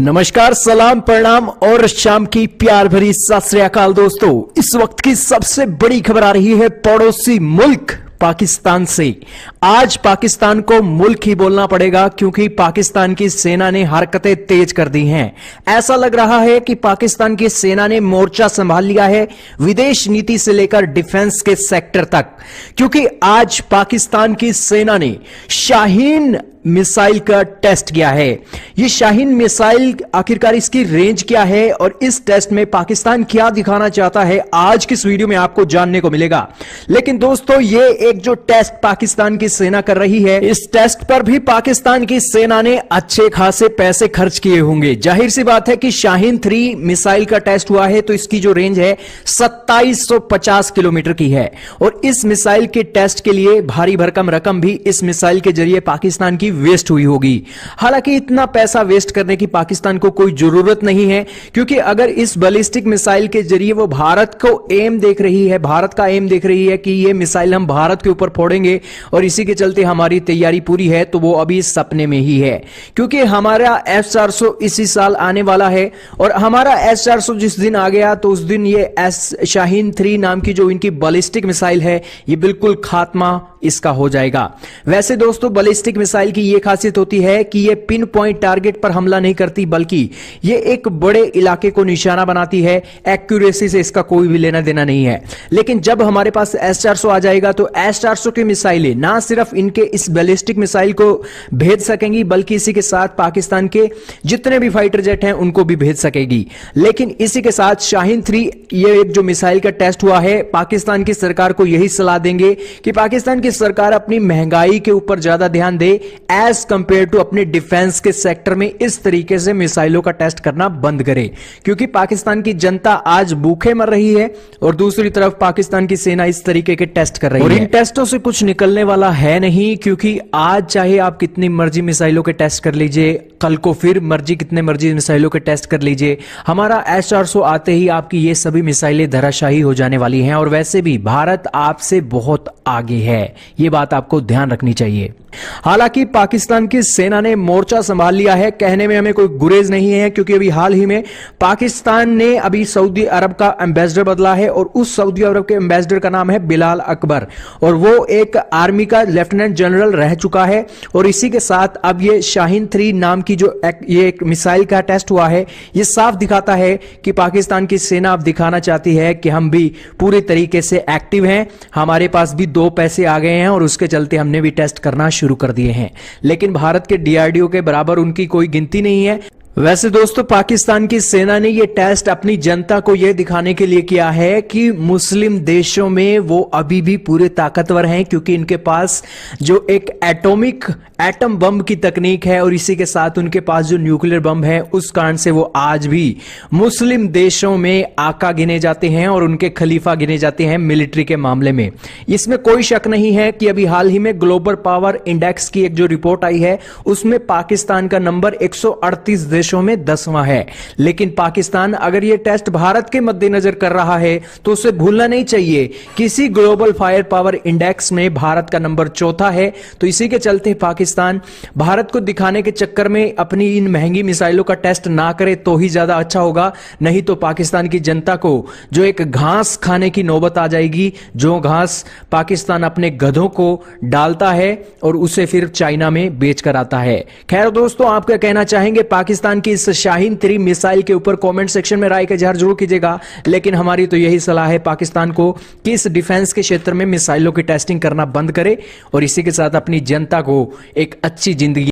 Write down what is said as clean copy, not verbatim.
नमस्कार, सलाम, प्रणाम और शाम की प्यार भरी सत श्री अकाल दोस्तों। इस वक्त की सबसे बड़ी खबर आ रही है पड़ोसी मुल्क पाकिस्तान से। आज पाकिस्तान को मुल्क ही बोलना पड़ेगा क्योंकि पाकिस्तान की सेना ने हरकतें तेज कर दी हैं। ऐसा लग रहा है कि पाकिस्तान की सेना ने मोर्चा संभाल लिया है, विदेश नीति से लेकर डिफेंस के सेक्टर तक, क्योंकि आज पाकिस्तान की सेना ने शाहीन मिसाइल का टेस्ट किया है। यह शाहीन मिसाइल आखिरकार इसकी रेंज क्या है और इस टेस्ट में पाकिस्तान क्या दिखाना चाहता है, आज की इस वीडियो में आपको जानने को मिलेगा। लेकिन दोस्तों, ये एक जो टेस्ट पाकिस्तान की सेना कर रही है, इस टेस्ट पर भी पाकिस्तान की सेना ने अच्छे खासे पैसे खर्च किए होंगे। जाहिर सी बात है कि शाहीन 3 मिसाइल का टेस्ट हुआ है तो इसकी जो रेंज है 2750 किलोमीटर की है और इस मिसाइल के टेस्ट के लिए भारी भरकम रकम भी इस मिसाइल के जरिए पाकिस्तान की वेस्ट हुई होगी। हालांकि इतना पैसा वेस्ट करने की पाकिस्तान को कोई जरूरत नहीं है, क्योंकि अगर इस बैलिस्टिक मिसाइल के जरिए वो भारत को एम देख रही है, भारत का एम देख रही है कि ये मिसाइल हम भारत के ऊपर फोड़ेंगे और इसी के चलते हमारी तैयारी पूरी है, तो वो अभी सपने में ही है। क्योंकि हमारा S-400 इसी साल आने वाला है और हमारा S-400 जिस दिन आ गया तो उस दिन ये शाहीन 3 नाम की जो इनकी बैलिस्टिक मिसाइल है, ये बिल्कुल खात्मा इसका हो जाएगा। वैसे दोस्तों, बैलिस्टिक मिसाइल की यह खासियत होती है कि यह पिन पॉइंट टारगेट पर हमला नहीं करती, बल्कि यह एक बड़े इलाके को निशाना बनाती है। एक्यूरेसी से इसका कोई भी लेना देना नहीं है। लेकिन जब हमारे पास S-400 आ जाएगा तो S-400 की मिसाइलें ना सिर्फ इनके इस बैलिस्टिक मिसाइल को भेज सकेंगी, बल्कि इसी के साथ पाकिस्तान के जितने भी फाइटर जेट हैं उनको भी भेज सकेगी। लेकिन इसी के साथ शाहीन 3 ये एक जो मिसाइल का टेस्ट हुआ है, पाकिस्तान की सरकार को यही सलाह देंगे कि पाकिस्तान की सरकार अपनी महंगाई के ऊपर ज्यादा ध्यान दे एज कंपेयर टू अपने डिफेंस के सेक्टर में इस तरीके से मिसाइलों का टेस्ट करना बंद करे, क्योंकि पाकिस्तान की जनता आज भूखे मर रही है और दूसरी तरफ पाकिस्तान की सेना इस तरीके के टेस्ट कर रही है। और इन टेस्टों से कुछ निकलने वाला है नहीं, क्योंकि आज चाहे आप कितनी मर्जी मिसाइलों के टेस्ट कर लीजिए, कल को फिर कितने मर्जी मिसाइलों के टेस्ट कर लीजिए, हमारा S-400 आते ही आपकी ये सभी मिसाइलें धराशायी हो जाने वाली हैं। और वैसे भी भारत आपसे बहुत आगे है, ये बात आपको ध्यान रखनी चाहिए। हालांकि पाकिस्तान की सेना ने मोर्चा संभाल लिया है, कहने में हमें कोई गुरेज नहीं है, क्योंकि अभी हाल ही में पाकिस्तान ने अभी सऊदी अरब का एम्बेसडर बदला है और उस सऊदी अरब के एम्बेसडर का नाम है बिलाल अकबर और वो एक आर्मी का लेफ्टिनेंट जनरल रह चुका है। और इसी के साथ अब ये शाहीन 3 नाम की जो ये एक मिसाइल का टेस्ट हुआ है, ये साफ दिखाता है कि पाकिस्तान की सेना अब दिखाना चाहती है कि हम भी पूरे तरीके से एक्टिव हैं, हमारे पास भी 2 पैसे आ गए हैं और उसके चलते हमने भी टेस्ट करना शुरू कर दिए हैं। लेकिन भारत के DRDO के बराबर उनकी कोई गिनती नहीं है। वैसे दोस्तों, पाकिस्तान की सेना ने यह टेस्ट अपनी जनता को यह दिखाने के लिए किया है कि मुस्लिम देशों में वो अभी भी पूरे ताकतवर हैं, क्योंकि इनके पास जो एक एटम बम की तकनीक है और इसी के साथ उनके पास जो न्यूक्लियर बम है, उस कारण से वो आज भी मुस्लिम देशों में आका गिने जाते हैं और उनके खलीफा गिने जाते हैं मिलिट्री के मामले में। इसमें कोई शक नहीं है कि अभी हाल ही में ग्लोबल पावर इंडेक्स की एक जो रिपोर्ट आई है, उसमें पाकिस्तान का नंबर 138 देशों में 10वां है। लेकिन पाकिस्तान अगर यह टेस्ट भारत के मद्देनजर कर रहा है तो उसे भूलना नहीं चाहिए, किसी ग्लोबल फायर पावर इंडेक्स में भारत का नंबर 4था है। तो इसी के चलते पाकिस्तान भारत को दिखाने के चक्कर में अपनी इन महंगी मिसाइलों का टेस्ट ना करे तो ही ज्यादा अच्छा होगा, नहीं तो पाकिस्तान की जनता को जो एक घास खाने की नौबत आ जाएगी, जो घास पाकिस्तान अपने गधों को डालता है और उसे फिर चाइना में बेच कर आता है। खैर दोस्तों, आप क्या कहना चाहेंगे पाकिस्तान की इस शाहीन 3 मिसाइल के ऊपर कमेंट सेक्शन में राय का इजहार जरूर कीजिएगा। लेकिन हमारी तो यही सलाह है पाकिस्तान को कि इस डिफेंस के क्षेत्र में मिसाइलों की टेस्टिंग करना बंद करे और इसी के साथ अपनी जनता को एक अच्छी जिंदगी